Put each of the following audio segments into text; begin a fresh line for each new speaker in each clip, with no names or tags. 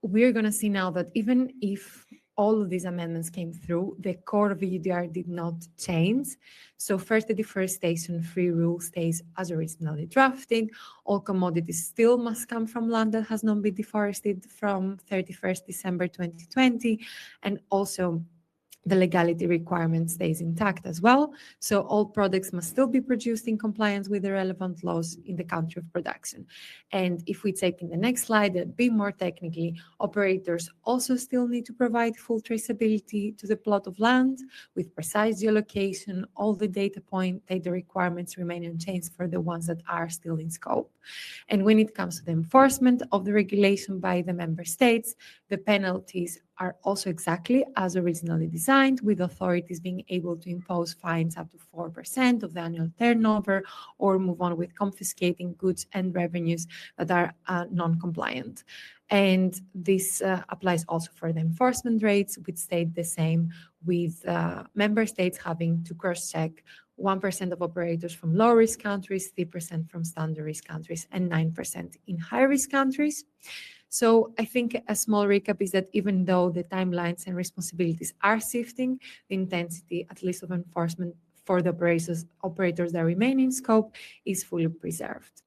we're going to see now that even if all of these amendments came through, the core of EUDR did not change. So first, the deforestation-free rule stays as originally drafted. All commodities still must come from land that has not been deforested from 31st December 2020, and also the legality requirement stays intact as well. So all products must still be produced in compliance with the relevant laws in the country of production. And if we take in the next slide, a bit more technically, operators also still need to provide full traceability to the plot of land with precise geolocation. All the data requirements remain unchanged for the ones that are still in scope. And when it comes to the enforcement of the regulation by the member states, the penalties are also exactly as originally designed, with authorities being able to impose fines up to 4% of the annual turnover or move on with confiscating goods and revenues that are non-compliant. And this applies also for the enforcement rates, which stayed the same, with member states having to cross-check 1% of operators from low-risk countries, 3% from standard-risk countries, and 9% in high-risk countries. So I think a small recap is that even though the timelines and responsibilities are shifting, the intensity, at least of enforcement for the operators that remain in scope, is fully preserved.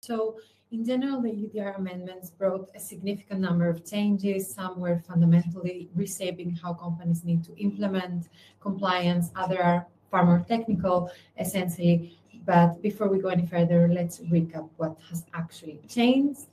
So in general, the EUDR amendments brought a significant number of changes. Some were fundamentally reshaping how companies need to implement compliance. Others are far more technical, essentially. But before we go any further, let's recap what has actually changed.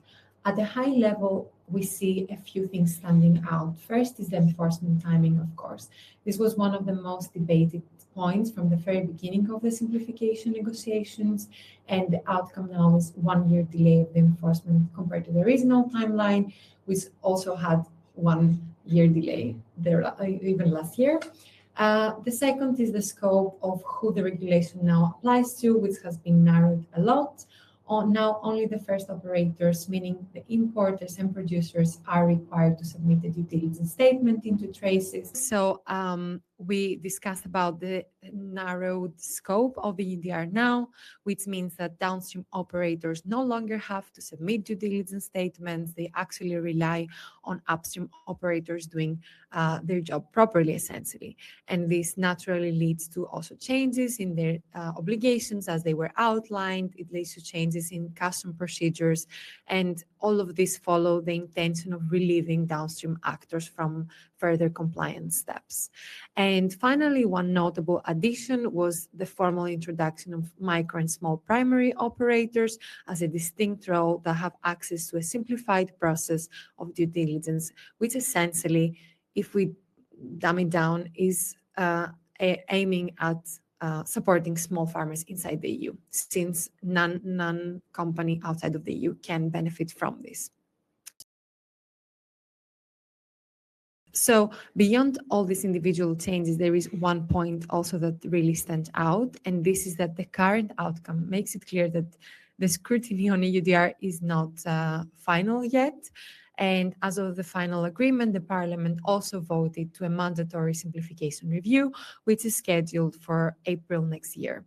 At the high level, we see a few things standing out. First is the enforcement timing, of course. This was one of the most debated points from the very beginning of the simplification negotiations, and the outcome now is 1 year delay of the enforcement compared to the original timeline, which also had 1 year delay there even last year. The second is the scope of who the regulation now applies to, which has been narrowed a lot. Now only the first operators, meaning the importers and producers, are required to submit a due diligence statement into traces. So we discussed about the narrowed scope of the EUDR now, which means that downstream operators no longer have to submit due diligence statements. They actually rely on upstream operators doing their job properly, essentially. And this naturally leads to also changes in their obligations as they were outlined. It leads to changes in custom procedures, and all of this follow the intention of relieving downstream actors from further compliance steps. And finally, one notable addition was the formal introduction of micro and small primary operators as a distinct role that have access to a simplified process of due diligence, which essentially, if we dumb it down, is aiming at supporting small farmers inside the EU, since none company outside of the EU can benefit from this. So beyond all these individual changes, there is one point also that really stands out, and this is that the current outcome makes it clear that the scrutiny on EUDR is not final yet. And as of the final agreement, the Parliament also voted to a mandatory simplification review, which is scheduled for April next year.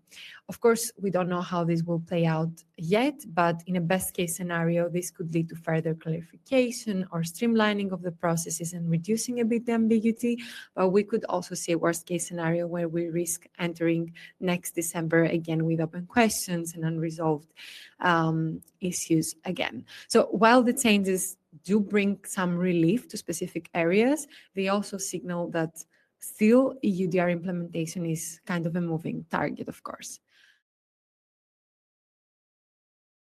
Of course, we don't know how this will play out yet, but in a best case scenario, this could lead to further clarification or streamlining of the processes and reducing a bit the ambiguity. But we could also see a worst case scenario where we risk entering next December again with open questions and unresolved issues again. So while the changes do bring some relief to specific areas, they also signal that still EUDR implementation is kind of a moving target, of course.